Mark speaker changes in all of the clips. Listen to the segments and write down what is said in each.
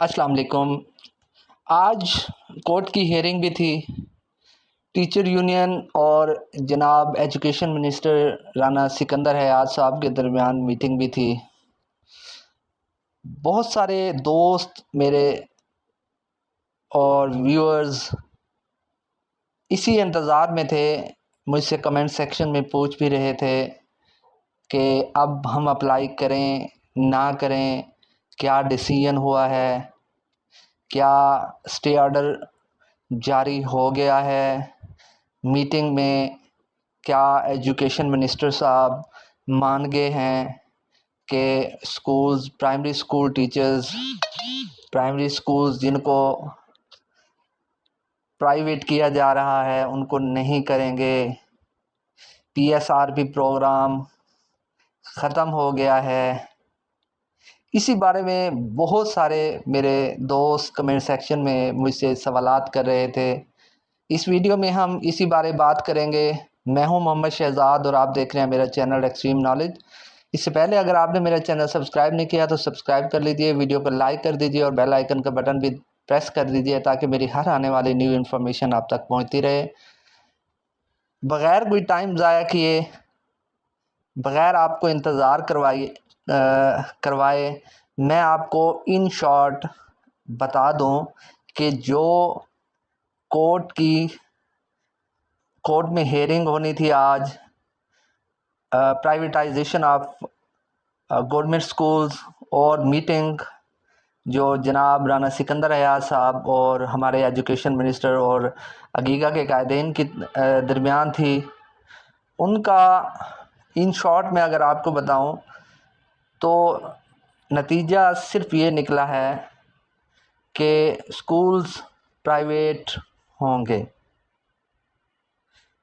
Speaker 1: अस्सलाम वालेकुम। आज कोर्ट की हियरिंग भी थी। टीचर यूनियन और जनाब एजुकेशन मिनिस्टर राना सिकंदर हयात साहब के दरमियान मीटिंग भी थी। बहुत सारे दोस्त मेरे और व्यूअर्स इसी इंतज़ार में थे, मुझसे कमेंट सेक्शन में पूछ भी रहे थे कि अब हम अप्लाई करें ना करें, क्या डिसीजन हुआ है, क्या स्टे ऑर्डर जारी हो गया है, मीटिंग में क्या एजुकेशन मिनिस्टर साहब मान गए हैं कि schools, primary school teachers, primary schools जिनको प्राइवेट किया जा रहा है उनको नहीं करेंगे। पीएसआरपी प्रोग्राम ख़त्म हो गया है। इसी बारे में बहुत सारे मेरे दोस्त कमेंट सेक्शन में मुझसे सवालात कर रहे थे। इस वीडियो में हम इसी बारे बात करेंगे। मैं हूं मोहम्मद शहजाद और आप देख रहे हैं मेरा चैनल एक्सट्रीम नॉलेज। इससे पहले अगर आपने मेरा चैनल सब्सक्राइब नहीं किया तो सब्सक्राइब कर लीजिए, वीडियो को लाइक कर दीजिए और बेल आइकन का बटन भी प्रेस कर दीजिए ताकि मेरी हर आने वाली न्यू इन्फॉर्मेशन आप तक पहुंचती रहे। बग़ैर कोई टाइम ज़ाया किए, बग़ैर आपको इंतज़ार करवाए मैं आपको इन शॉर्ट बता दूं कि जो कोर्ट में हेयरिंग होनी थी आज, प्राइवेटाइजेशन ऑफ गवर्नमेंट स्कूल्स और मीटिंग जो जनाब राना सिकंदर हयात साहब और हमारे एजुकेशन मिनिस्टर और अगीगा के कायदीन की दरमियान थी, उनका इन शॉर्ट में अगर आपको बताऊं तो नतीजा सिर्फ ये निकला है कि स्कूल्स प्राइवेट होंगे,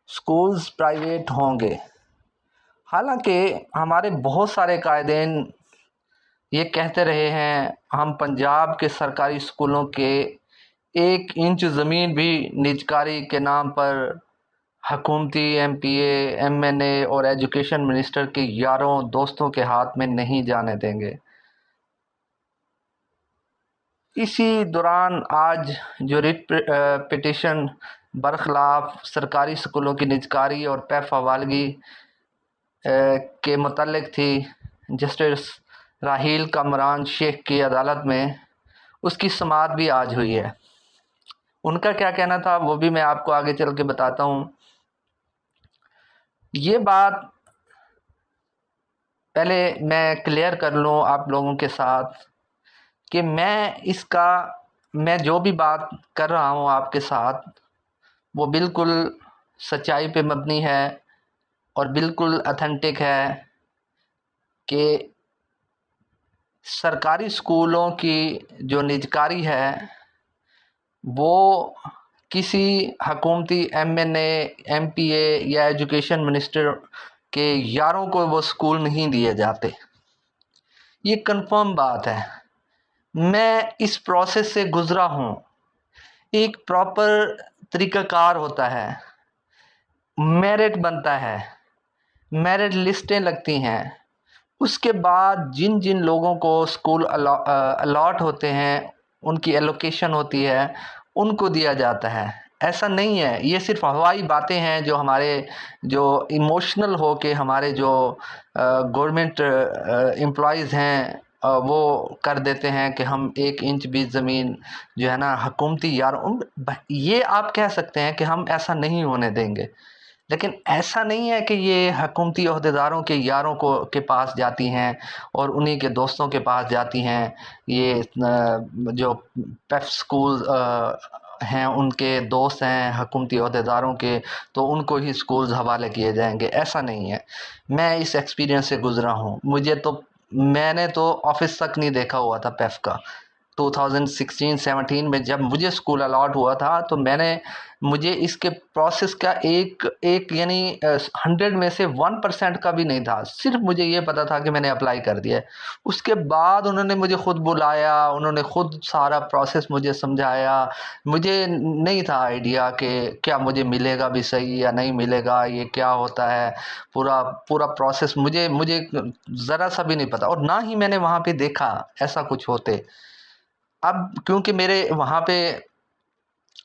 Speaker 1: स्कूल्स प्राइवेट होंगे। हालांकि हमारे बहुत सारे कायदीन ये कहते रहे हैं हम पंजाब के सरकारी स्कूलों के 1 इंच ज़मीन भी निजकारी के नाम पर हुकूमती एमपीए, एमएनए और एजुकेशन मिनिस्टर के यारों दोस्तों के हाथ में नहीं जाने देंगे। इसी दौरान आज जो रिट पिटिशन बरखिलाफ सरकारी स्कूलों की निजकारी और पैफ हवालगी के मुतल्लिक थी, जस्टिस राहील कमरान शेख की अदालत में, उसकी समाअत भी आज हुई है। उनका क्या कहना था वो भी मैं आपको आगे चल के बताता हूँ। ये बात पहले मैं क्लियर कर लूँ आप लोगों के साथ कि मैं जो भी बात कर रहा हूँ आपके साथ वो बिल्कुल सच्चाई पे मबनी है और बिल्कुल ऑथेंटिक है कि सरकारी स्कूलों की जो निजकारी है वो किसी हुकूमती एमएनए, एमपीए या एजुकेशन मिनिस्टर के यारों को वो स्कूल नहीं दिए जाते। ये कंफर्म बात है। मैं इस प्रोसेस से गुज़रा हूँ। एक प्रॉपर तरीक़ाकार होता है, मेरिट बनता है, मेरिट लिस्टें लगती हैं, उसके बाद जिन जिन लोगों को स्कूल अलॉट होते हैं, उनकी एलोकेशन होती है, उनको दिया जाता है। ऐसा नहीं है, ये सिर्फ हवाई बातें हैं जो हमारे जो इमोशनल हो के हमारे जो गवर्नमेंट एम्प्लॉयज़ हैं वो कर देते हैं कि हम 1 इंच भी ज़मीन जो है ना हुकूमती यार ये आप कह सकते हैं कि हम ऐसा नहीं होने देंगे। लेकिन ऐसा नहीं है कि ये हुकूमती ओहदेदारों के यारों के पास जाती हैं और उन्हीं के दोस्तों के पास जाती हैं। ये जो पेफ स्कूल हैं उनके दोस्त हैं हुकूमती ओहदेदारों के, तो उनको ही स्कूल्स हवाले किए जाएंगे, ऐसा नहीं है। मैं इस एक्सपीरियंस से गुज़रा हूँ। मैंने तो ऑफिस तक नहीं देखा हुआ था पेफ का। 2016-17 में जब मुझे स्कूल अलॉट हुआ था तो मुझे इसके प्रोसेस का एक यानी 100 में से 1% का भी नहीं था। सिर्फ मुझे ये पता था कि मैंने अप्लाई कर दिया है। उसके बाद उन्होंने मुझे ख़ुद बुलाया, उन्होंने ख़ुद सारा प्रोसेस मुझे समझाया। मुझे नहीं था आइडिया कि क्या मुझे मिलेगा भी सही या नहीं मिलेगा, ये क्या होता है, पूरा पूरा प्रोसेस मुझे ज़रा सा भी नहीं पता और ना ही मैंने वहाँ पे देखा ऐसा कुछ होते। अब क्योंकि मेरे वहाँ पे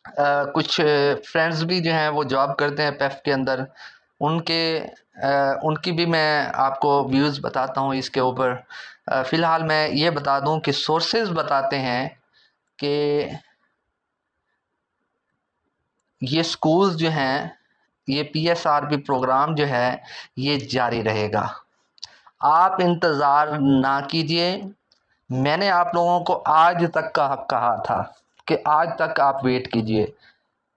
Speaker 1: कुछ फ्रेंड्स भी जो हैं वो जॉब करते हैं पेफ के अंदर, उनकी भी मैं आपको व्यूज़ बताता हूँ इसके ऊपर। फ़िलहाल मैं ये बता दूँ कि सोर्सेज बताते हैं कि ये स्कूल्स जो हैं, ये पीएसआरपी प्रोग्राम जो है ये जारी रहेगा। आप इंतज़ार ना कीजिए। मैंने आप लोगों को आज तक का कहा था कि आज तक आप वेट कीजिए,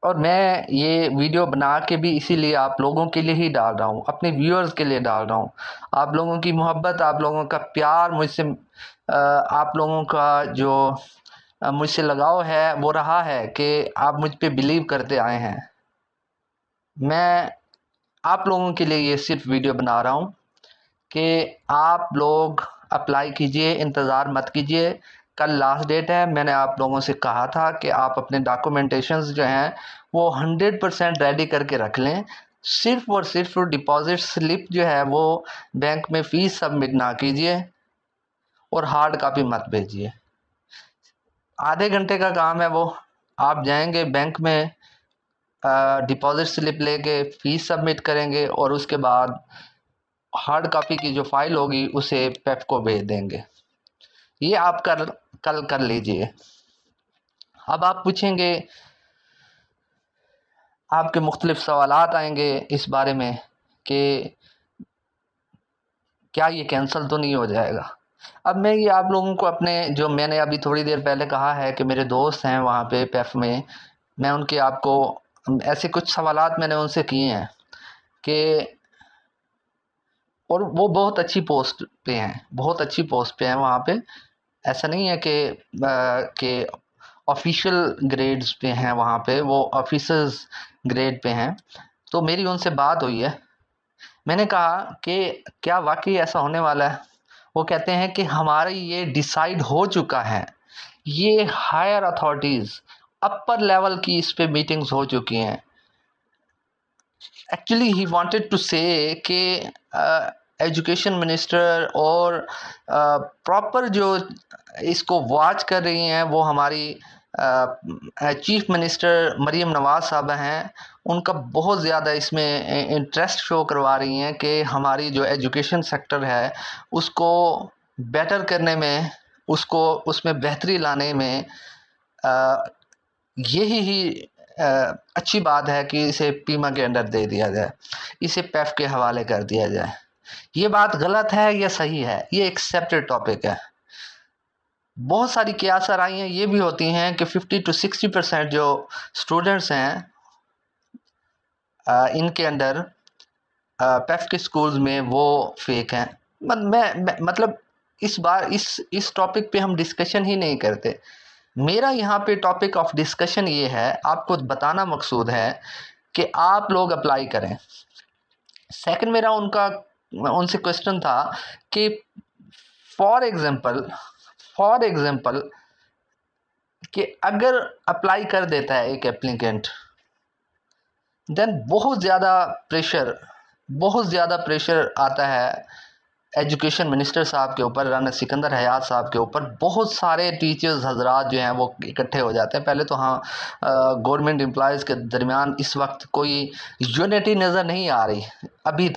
Speaker 1: और मैं ये वीडियो बना के भी इसीलिए आप लोगों के लिए ही डाल रहा हूँ, अपने व्यूअर्स के लिए डाल रहा हूँ। आप लोगों की मोहब्बत, आप लोगों का प्यार मुझसे, आप लोगों का जो मुझसे लगाव है वो रहा है कि आप मुझ पे बिलीव करते आए हैं। मैं आप लोगों के लिए ये सिर्फ वीडियो बना रहा हूँ कि आप लोग अप्लाई कीजिए, इंतज़ार मत कीजिए। कल लास्ट डेट है। मैंने आप लोगों से कहा था कि आप अपने डॉक्यूमेंटेशंस जो हैं वो 100% रेडी करके रख लें। सिर्फ़ और सिर्फ डिपॉज़िट स्लिप जो है वो बैंक में फ़ीस सबमिट ना कीजिए, और हार्ड कापी मत भेजिए। आधे घंटे का काम है वो। आप जाएंगे बैंक में, डिपॉज़िट स्लिप लेके फ़ीस सबमिट करेंगे, और उसके बाद हार्ड कॉपी की जो फाइल होगी उसे पेप को भेज देंगे। ये आप कल कर लीजिए। अब आप पूछेंगे, आपके मुख्तलिफ सवालात आएंगे इस बारे में कि क्या ये कैंसिल तो नहीं हो जाएगा। अब मैं ये आप लोगों को अपने, जो मैंने अभी थोड़ी देर पहले कहा है कि मेरे दोस्त हैं वहाँ पे पेफ में, मैं उनके आपको ऐसे कुछ सवालात मैंने उनसे किए हैं कि, और वो बहुत अच्छी पोस्ट पे हैं, बहुत अच्छी पोस्ट पे हैं वहाँ पे। ऐसा नहीं है कि ऑफिशियल ग्रेड्स पे हैं वहाँ पे, वो ऑफिसर्स ग्रेड पे हैं। तो मेरी उनसे बात हुई है। मैंने कहा कि क्या वाकई ऐसा होने वाला है? वो कहते हैं कि हमारे ये डिसाइड हो चुका है, ये हायर अथॉरिटीज़ अपर लेवल की इस पे मीटिंग्स हो चुकी हैं। एक्चुअली ही वांटेड टू से कि एजुकेशन मिनिस्टर और प्रॉपर जो इसको वॉच कर रही हैं वो हमारी चीफ मिनिस्टर मरीम नवाज़ साहबा हैं। उनका बहुत ज़्यादा इसमें इंटरेस्ट शो करवा रही हैं कि हमारी जो एजुकेशन सेक्टर है उसको बेटर करने में, उसको उसमें बेहतरी लाने में यही ही अच्छी बात है कि इसे पीमा के अंडर दे दिया जाए, इसे पेफ के हवाले कर दिया जाए। ये बात गलत है या सही है, ये एक सेपरेट टॉपिक है। बहुत सारी कियास राइयाँ ये भी होती हैं कि 50 to 60% जो स्टूडेंट्स हैं इनके अंडर पेफ के स्कूल्स में वो फेक हैं। मतलब इस बार इस टॉपिक पे हम डिस्कशन ही नहीं करते। मेरा यहाँ पे टॉपिक ऑफ डिस्कशन ये है, आपको बताना मकसूद है कि आप लोग अप्लाई करें। सेकंड मेरा उनसे क्वेश्चन था कि फॉर एग्जांपल कि अगर अप्लाई कर देता है एक एप्लीकेंट, देन बहुत ज़्यादा प्रेशर आता है एजुकेशन मिनिस्टर साहब के ऊपर, राना सिकंदर हयात साहब के ऊपर। बहुत सारे टीचर्स हजरात जो हैं वो इकट्ठे हो जाते हैं। पहले तो हाँ, गवर्नमेंट एम्प्लॉयज़ के दरमियान इस वक्त कोई यूनिटी नज़र नहीं आ रही। अभी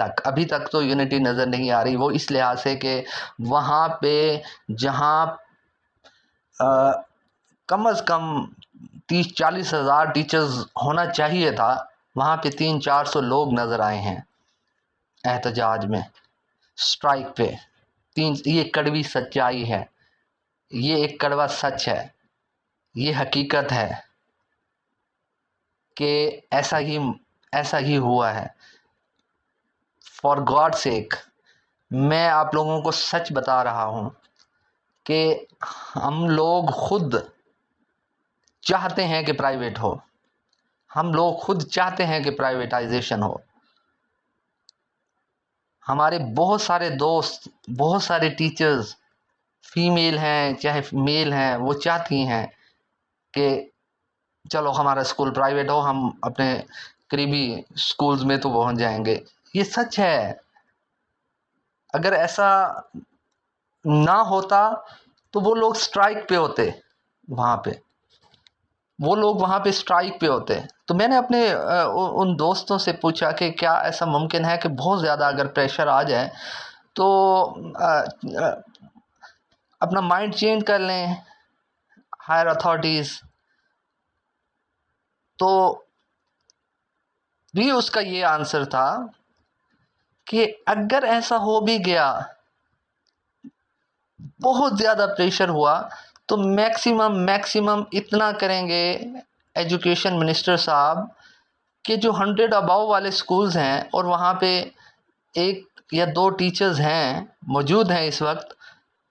Speaker 1: तक तो यूनिटी नज़र नहीं आ रही। वो इस लिहाज से कि वहाँ पे जहाँ कम अज़ कम 30-40 हज़ार टीचर्स होना चाहिए था, वहाँ पे 300-400 लोग नज़र आए हैं एहतजाज में, स्ट्राइक पे। ये कड़वी सच्चाई है, ये एक कड़वा सच है, ये हकीकत है कि ऐसा ही हुआ है। फॉर गॉड सेक, मैं आप लोगों को सच बता रहा हूँ कि हम लोग खुद चाहते हैं कि प्राइवेट हो, हम लोग खुद चाहते हैं कि प्राइवेटाइजेशन हो। हमारे बहुत सारे दोस्त, बहुत सारे टीचर्स, फीमेल हैं चाहे मेल हैं, वो चाहती हैं कि चलो हमारा स्कूल प्राइवेट हो, हम अपने करीबी स्कूल्स में तो पहुंच जाएंगे। ये सच है। अगर ऐसा ना होता तो वो लोग स्ट्राइक पे होते, वहाँ पे, वो लोग वहाँ पे स्ट्राइक पे होते हैं। तो मैंने अपने उन दोस्तों से पूछा कि क्या ऐसा मुमकिन है कि बहुत ज़्यादा अगर प्रेशर आ जाए तो अपना माइंड चेंज कर लें हायर अथॉरिटीज़। तो भी उसका ये आंसर था कि अगर ऐसा हो भी गया, बहुत ज़्यादा प्रेशर हुआ, तो मैक्सिमम इतना करेंगे एजुकेशन मिनिस्टर साहब कि जो 100 अबव वाले स्कूल्स हैं और वहाँ पे 1 या 2 टीचर्स हैं मौजूद हैं इस वक्त,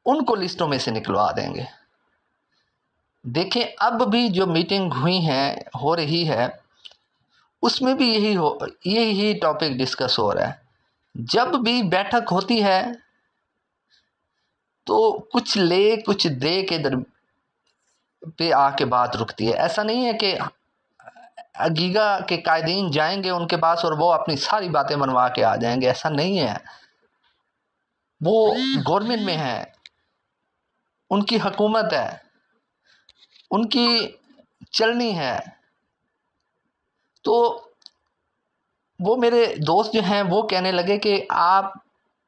Speaker 1: उनको लिस्टों में से निकलवा देंगे। देखें, अब भी जो मीटिंग हो रही है, उसमें भी यही टॉपिक डिस्कस हो रहा है। जब भी बैठक होती है तो कुछ ले कुछ दे के दर पे आके बात रुकती है। ऐसा नहीं है कि गीगा के कायदीन जाएंगे उनके पास और वो अपनी सारी बातें मनवा के आ जाएंगे, ऐसा नहीं है। वो गवर्नमेंट में है, उनकी हुकूमत है, उनकी चलनी है। तो वो मेरे दोस्त जो हैं वो कहने लगे कि आप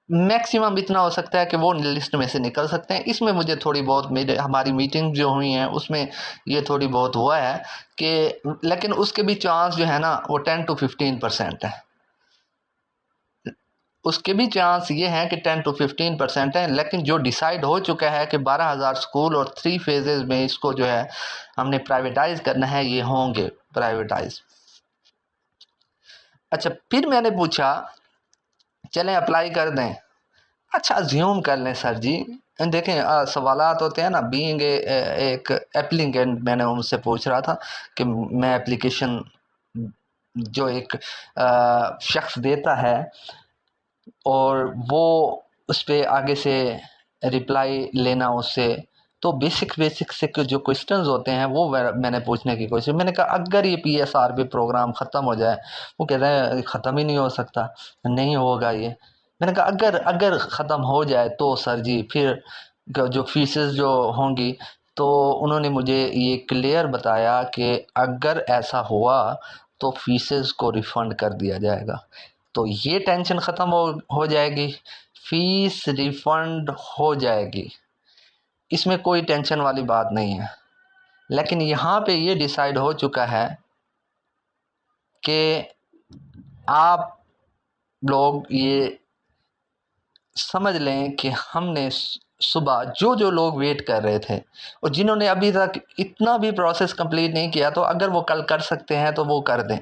Speaker 1: मैक्सिमम इतना हो सकता है कि वो लिस्ट में से निकल सकते हैं। इसमें मुझे थोड़ी बहुत हमारी मीटिंग जो हुई हैं उसमें ये थोड़ी बहुत हुआ है कि, लेकिन उसके भी चांस जो है ना वो 10 to 15% है। उसके भी चांस ये हैं कि 10 to 15% है। लेकिन जो डिसाइड हो चुका है कि 12,000 स्कूल और 3 फेजेस में इसको जो है हमने प्राइवेटाइज करना है, ये होंगे प्राइवेटाइज। अच्छा, फिर मैंने पूछा चलें अप्लाई कर दें। अच्छा, अज्यूम कर लें सर जी, देखें सवालात होते हैं ना, बीइंग एक एप्लीकेंट, मैंने उनसे पूछ रहा था कि मैं एप्लीकेशन जो एक शख्स देता है और वो उस पर आगे से रिप्लाई लेना उससे, तो बेसिक से जो क्वेश्चंस होते हैं वो मैंने पूछने की कोशिश। मैंने कहा अगर ये PSRB प्रोग्राम ख़त्म हो जाए, वो कह रहे हैं ख़त्म ही नहीं हो सकता, नहीं होगा ये। मैंने कहा अगर अगर ख़त्म हो जाए तो सर जी फिर जो फीसेस जो होंगी, तो उन्होंने मुझे ये क्लियर बताया कि अगर ऐसा हुआ तो फीसेस को रिफ़ंड कर दिया जाएगा। तो ये टेंशन ख़त्म हो जाएगी, फ़ीस रिफ़ंड हो जाएगी, इसमें कोई टेंशन वाली बात नहीं है। लेकिन यहाँ पे ये डिसाइड हो चुका है कि आप लोग ये समझ लें कि हमने सुबह जो लोग वेट कर रहे थे और जिन्होंने अभी तक इतना भी प्रोसेस कंप्लीट नहीं किया, तो अगर वो कल कर सकते हैं तो वो कर दें।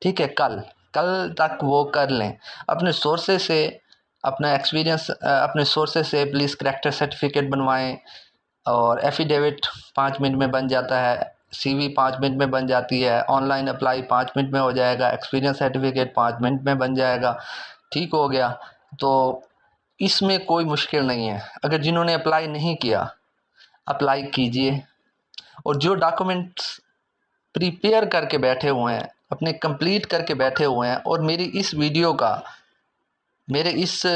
Speaker 1: ठीक है, कल तक वो कर लें अपने सोर्सेज से, अपना एक्सपीरियंस अपने सोर्सेज से पुलिस करैक्टर सर्टिफिकेट बनवाएं और एफिडेविट 5 मिनट में बन जाता है, CV 5 मिनट में बन जाती है, ऑनलाइन अप्लाई 5 मिनट में हो जाएगा, एक्सपीरियंस सर्टिफिकेट 5 मिनट में बन जाएगा। ठीक हो गया, तो इसमें कोई मुश्किल नहीं है। अगर जिन्होंने अप्लाई नहीं किया, अप्लाई कीजिए और जो डॉक्यूमेंट्स प्रिपेयर करके बैठे हुए हैं, अपने कंप्लीट करके बैठे हुए हैं और मेरे इस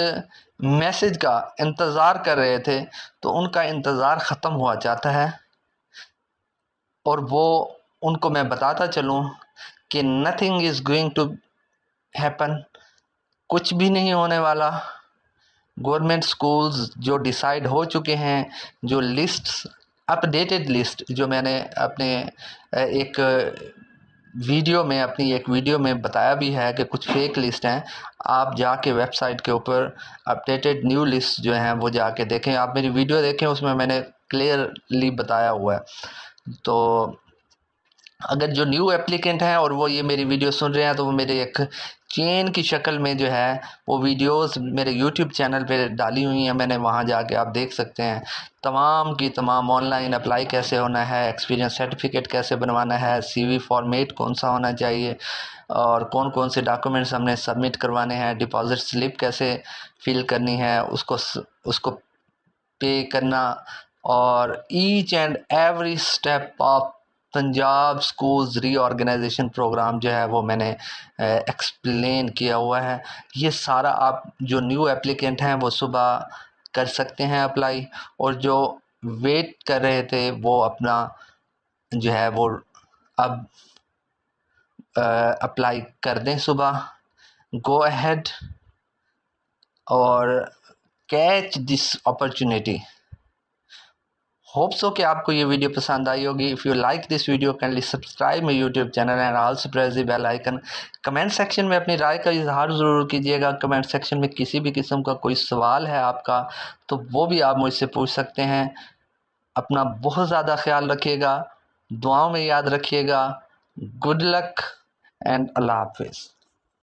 Speaker 1: मैसेज का इंतज़ार कर रहे थे, तो उनका इंतज़ार ख़त्म हुआ चाहता है। और वो उनको मैं बताता चलूँ कि nothing is going to happen, कुछ भी नहीं होने वाला। गवर्नमेंट स्कूल्स जो डिसाइड हो चुके हैं, जो लिस्ट्स, अपडेटेड लिस्ट जो मैंने अपने एक वीडियो में बताया भी है कि कुछ फेक लिस्ट हैं, आप जाके वेबसाइट के ऊपर अपडेटेड न्यू लिस्ट जो हैं वो जाके देखें। आप मेरी वीडियो देखें, उसमें मैंने क्लियरली बताया हुआ है। तो अगर जो न्यू एप्लीकेंट हैं और वो ये मेरी वीडियो सुन रहे हैं, तो वो मेरे एक चेन की शक्ल में जो है वो वीडियोस मेरे यूट्यूब चैनल पे डाली हुई हैं, मैंने वहाँ जाके आप देख सकते हैं तमाम की तमाम। ऑनलाइन अप्लाई कैसे होना है, एक्सपीरियंस सर्टिफिकेट कैसे बनवाना है, CV फॉर्मेट कौन सा होना चाहिए और कौन कौन से डॉक्यूमेंट्स हमने सबमिट करवाने हैं, डिपॉजिट स्लिप कैसे फिल करनी है, उसको पे करना, और each and every step of Punjab schools reorganisation programme जो है वो मैंने एक्सप्लेन किया हुआ है। ये सारा आप जो न्यू एप्लीकेंट हैं वो सुबह कर सकते हैं अप्लाई, और जो वेट कर रहे थे वो अपना जो है वो अब अप्लाई कर दें सुबह। गो अहेड और catch this opportunity. Hope so कि आपको ये वीडियो पसंद आई होगी। If you like this video kindly subscribe my YouTube channel and also press the bell icon. Comment section में अपनी राय का इजहार ज़रूर कीजिएगा। कमेंट सेक्शन में किसी भी किस्म का कोई सवाल है आपका तो वो भी आप मुझसे पूछ सकते हैं। अपना बहुत ज़्यादा ख्याल रखिएगा, दुआओं में याद रखिएगा। गुड लक एंड अल्लाह हाफिज़।